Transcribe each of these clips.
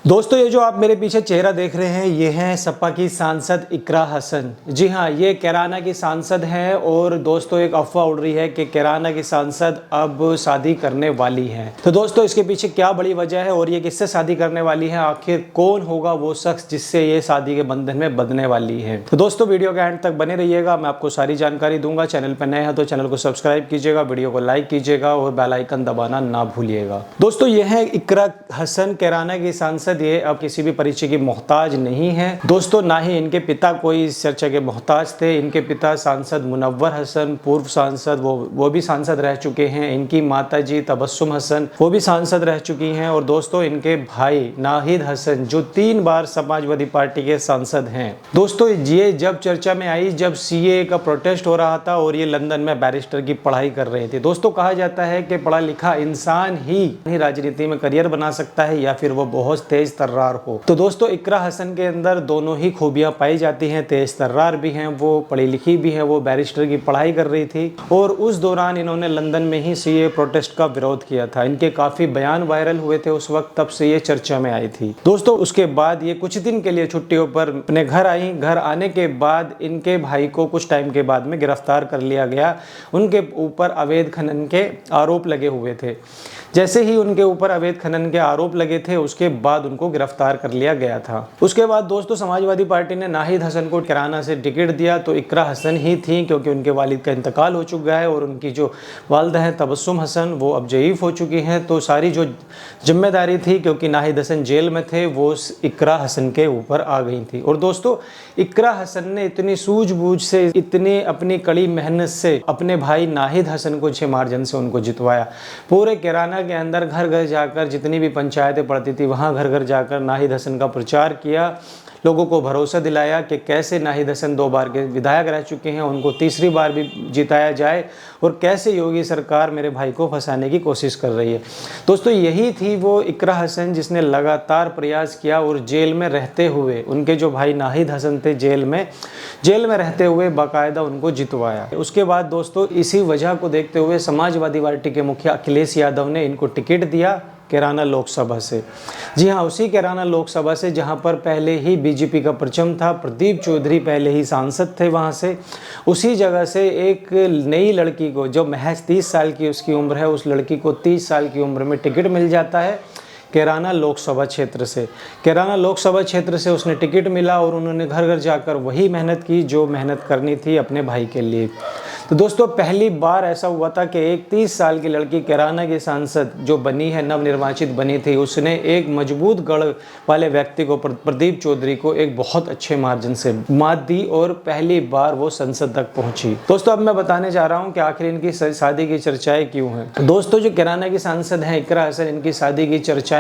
दोस्तों ये जो आप मेरे पीछे चेहरा देख रहे हैं ये हैं सपा की सांसद इकरा हसन। जी हाँ, ये कैराना की सांसद हैं और दोस्तों एक अफवाह उड़ रही है कि कैराना की सांसद अब शादी करने वाली हैं। तो दोस्तों इसके पीछे क्या बड़ी वजह है और ये किससे शादी करने वाली है, आखिर कौन होगा वो शख्स जिससे ये शादी के बंधन में बंधने वाली है। तो दोस्तों वीडियो के एंड तक बने रहिएगा, मैं आपको सारी जानकारी दूंगा। चैनल पर नए हैं तो चैनल को सब्सक्राइब कीजिएगा, वीडियो को लाइक कीजिएगा और बेल आइकन दबाना ना भूलिएगा। दोस्तों ये है इकरा हसन, कैराना की सांसद। ये अब किसी भी परिचय की मोहताज नहीं है दोस्तों, ना ही इनके पिता कोई इस चर्चा के मोहताज थे। इनके पिता सांसद मुनव्वर हसन, पूर्व सांसद, वो भी सांसद रह चुके हैं। इनकी माता जी तबस्सुम हसन, वो भी सांसद रह चुकी हैं। और दोस्तों इनके भाई नाहिद हसन जो 3 बार समाजवादी पार्टी के सांसद हैं। दोस्तों ये जब चर्चा में आई जब सीए का प्रोटेस्ट हो रहा था और ये लंदन में बैरिस्टर की पढ़ाई कर रहे थे। दोस्तों कहा जाता है कि पढ़ा लिखा इंसान ही राजनीति में करियर बना सकता है या फिर वो बहुत तेज तर्रार हो। तो दोस्तों इकरा हसन के अंदर दोनों ही खूबियां पाई जाती हैं, तेज तर्रार भी हैं, वो पढ़ी लिखी भी है। वो बैरिस्टर की पढ़ाई कर रही थी और उस दौरान इन्होंने लंदन में ही सीए प्रोटेस्ट का विरोध किया था। इनके काफी बयान वायरल हुए थे उस वक्त, तब से ये चर्चा में आई थी। दोस्तों उसके बाद ये कुछ दिन के लिए छुट्टियों पर अपने घर आई। घर आने के बाद इनके भाई को कुछ टाइम के बाद में गिरफ्तार कर लिया गया। उनके ऊपर अवैध खनन के आरोप लगे हुए थे। जैसे ही उनके ऊपर अवैध खनन के आरोप लगे थे उसके बाद उनको गिरफ्तार कर लिया गया था। उसके बाद दोस्तों समाजवादी पार्टी ने नाहिद हसन को कैराना से टिकट दिया तो इकरा हसन ही थी, क्योंकि उनके वालिद का इंतकाल हो चुका है और उनकी जो वालदा है तबस्सुम हसन वो अब ज़ईफ़ हो चुकी हैं। तो सारी जो जिम्मेदारी थी, क्योंकि नाहिद हसन जेल में थे, वो इकरा हसन के ऊपर आ गई थी। और दोस्तों इकरा हसन ने इतनी सूझबूझ से, इतनी अपनी कड़ी मेहनत से अपने भाई नाहिद हसन को 6 मार्जिन से उनको जितवाया। पूरे कैराना के अंदर घर घर जाकर जितनी भी पंचायतें पड़ती थी वहां घर घर जाकर नाहिद हसन का प्रचार किया, लोगों को भरोसा दिलाया कि कैसे नाहिद हसन 2 बार के विधायक रह चुके हैं, उनको तीसरी बार भी जिताया जाए और कैसे योगी सरकार मेरे भाई को फंसाने की कोशिश कर रही है। दोस्तों यही थी वो इकरा हसन जिसने लगातार प्रयास किया और जेल में रहते हुए, उनके जो भाई नाहिद हसन थे जेल में रहते हुए बाकायदा उनको जितवाया। उसके बाद दोस्तों इसी वजह को देखते हुए समाजवादी पार्टी के मुखिया अखिलेश यादव ने इनको टिकट दिया कैराना लोकसभा से। जी हाँ, उसी कैराना लोकसभा से जहां पर पहले ही बीजेपी का परचम था। प्रदीप चौधरी पहले ही सांसद थे वहां से। उसी जगह से एक नई लड़की को, जो महज 30 साल की उसकी उम्र है, उस लड़की को 30 साल की उम्र में टिकट मिल जाता है कैराना लोकसभा क्षेत्र से। कैराना लोकसभा क्षेत्र से उसने टिकट मिला और उन्होंने घर घर जाकर वही मेहनत की जो मेहनत करनी थी अपने भाई के लिए। तो दोस्तों पहली बार ऐसा हुआ था कि एक 30 साल की लड़की कैराना की सांसद जो बनी है, नवनिर्वाचित बनी थी, उसने एक मजबूत गढ़ वाले व्यक्ति को, प्रदीप चौधरी को, एक बहुत अच्छे मार्जिन से मात दी और पहली बार वो संसद तक पहुंची। दोस्तों अब मैं बताने जा रहा हूं कि आखिर इनकी शादी की चर्चाएं क्यों हैं। दोस्तों जो कैराना की सांसद हैं इकरा हसन, इनकी शादी की चर्चाएं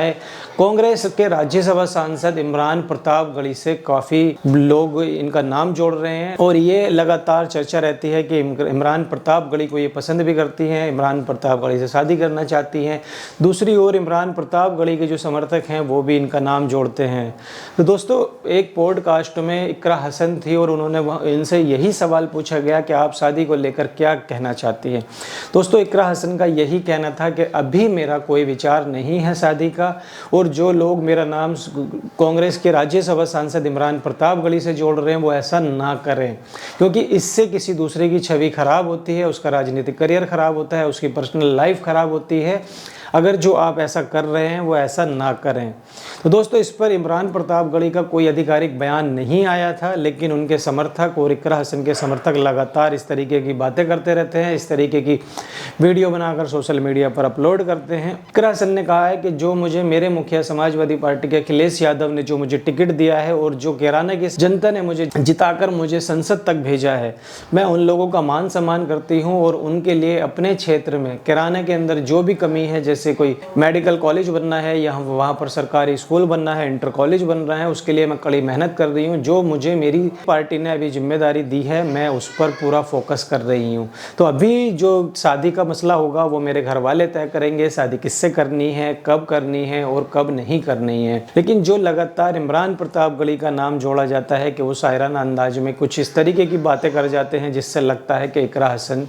कांग्रेस के राज्यसभा सांसद इमरान प्रतापगढ़ी से काफी लोग इनका नाम जोड़ रहे हैं और ये लगातार चर्चा रहती है कि इमरान प्रतापगढ़ी को ये पसंद भी करती हैं, इमरान प्रतापगढ़ी से शादी करना चाहती हैं। दूसरी ओर इमरान प्रतापगढ़ी के जो समर्थक हैं वो भी इनका नाम जोड़ते हैं। तो दोस्तों एक पॉडकास्ट में इकरा हसन थी और उन्होंने इनसे यही सवाल पूछा गया कि आप शादी को लेकर क्या कहना चाहती हैं। दोस्तों इकरा हसन का यही कहना था कि अभी मेरा कोई विचार नहीं है शादी का, और जो लोग मेरा नाम कांग्रेस के राज्यसभा सांसद इमरान प्रतापगढ़ी से जोड़ रहे हैं वो ऐसा ना करें, क्योंकि इससे किसी दूसरे की छवि खराब होती है, उसका राजनीतिक करियर खराब होता है, उसकी पर्सनल लाइफ खराब होती है। अगर जो आप ऐसा कर रहे हैं वो ऐसा ना करें। तो दोस्तों इस पर इमरान प्रतापगढ़ी का कोई आधिकारिक बयान नहीं आया था, लेकिन उनके समर्थक और इकरा हसन के समर्थक लगातार इस तरीके की बातें करते रहते हैं, इस तरीके की वीडियो बनाकर सोशल मीडिया पर अपलोड करते हैं। इकरा हसन ने कहा है कि जो मुझे मेरे मुखिया समाजवादी पार्टी के अखिलेश यादव ने जो मुझे टिकट दिया है और जो कैराना की जनता ने मुझे जिताकर मुझे संसद तक भेजा है, मैं उन लोगों का मान सम्मान करती हूँ और उनके लिए अपने क्षेत्र में कैराना के अंदर जो भी कमी है, जैसे कोई मेडिकल कॉलेज बनना है या वहाँ पर सरकारी स्कूल बनना है, इंटर कॉलेज बन रहा है, उसके लिए मैं कड़ी मेहनत कर रही हूँ। जो मुझे मेरी पार्टी ने अभी जिम्मेदारी दी है मैं उस पर पूरा फोकस कर रही हूँ। तो अभी जो शादी का मसला होगा वो मेरे घर वाले तय करेंगे, शादी किससे करनी है, कब करनी है और कब नहीं करनी है। लेकिन जो लगातार इमरान प्रतापगढ़ी का नाम जोड़ा जाता है कि वो शायराना अंदाज में कुछ इस तरीके की बातें कर जाते हैं जिससे लगता है कि इकरा हसन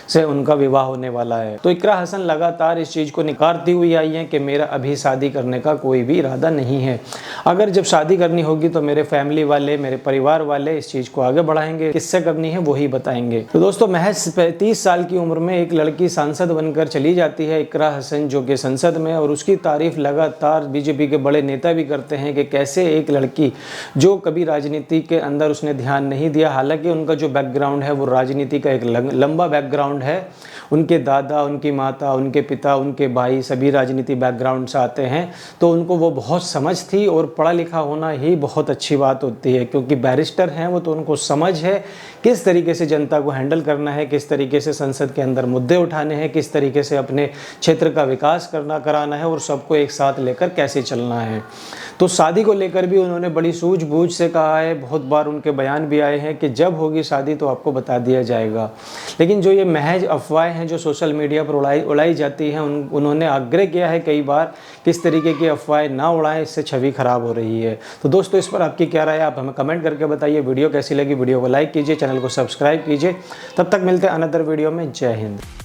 से उनका विवाह होने वाला है। तो इकरा हसन लगातार इस चीज़ को नकारती हुई आई हैं कि मेरा अभी शादी करने का कोई भी इरादा नहीं है। अगर जब शादी करनी होगी तो मेरे फैमिली वाले, मेरे परिवार वाले इस चीज़ को आगे बढ़ाएंगे, किससे करनी है वही बताएंगे। तो दोस्तों, महज 35 साल की उम्र में एक लड़की सांसद बनकर चली जाती है, इकरा हसन, जो कि संसद में, और उसकी तारीफ लगातार बीजेपी के बड़े नेता भी करते हैं कि कैसे एक लड़की जो कभी राजनीति के अंदर उसने ध्यान नहीं दिया, हालांकि उनका जो बैकग्राउंड है वो राजनीति का एक लंबा बैकग्राउंड है। उनके दादा, उनकी माता, उनके पिता, उनके भाई सभी राजनीति बैकग्राउंड से आते हैं, तो उनको वो बहुत समझ थी। और पढ़ा लिखा होना ही बहुत अच्छी बात होती है, क्योंकि बैरिस्टर हैं वो, तो उनको समझ है किस तरीके से जनता को हैंडल करना है, किस तरीके से संसद के अंदर मुद्दे उठाने हैं, किस तरीके से अपने क्षेत्र का विकास कराना है और सबको एक साथ लेकर कैसे चलना है। तो शादी को लेकर भी उन्होंने बड़ी सूझबूझ से कहा है। बहुत बार उनके बयान भी आए हैं कि जब होगी शादी तो आपको बता दिया जाएगा। लेकिन जो ये महज अफवाहें हैं जो सोशल मीडिया पर उड़ाई जाती हैं, उन्होंने आग्रह किया है कई बार किस तरीके की अफवाहें ना उड़ाएं, इससे छवि खराब हो रही है। तो दोस्तों, इस पर आपकी क्या राय है, आप हमें कमेंट करके बताइए। वीडियो कैसी लगी, वीडियो को लाइक कीजिए, चैनल को सब्सक्राइब कीजिए। तब तक मिलते हैं अनदर वीडियो में। जय हिंद।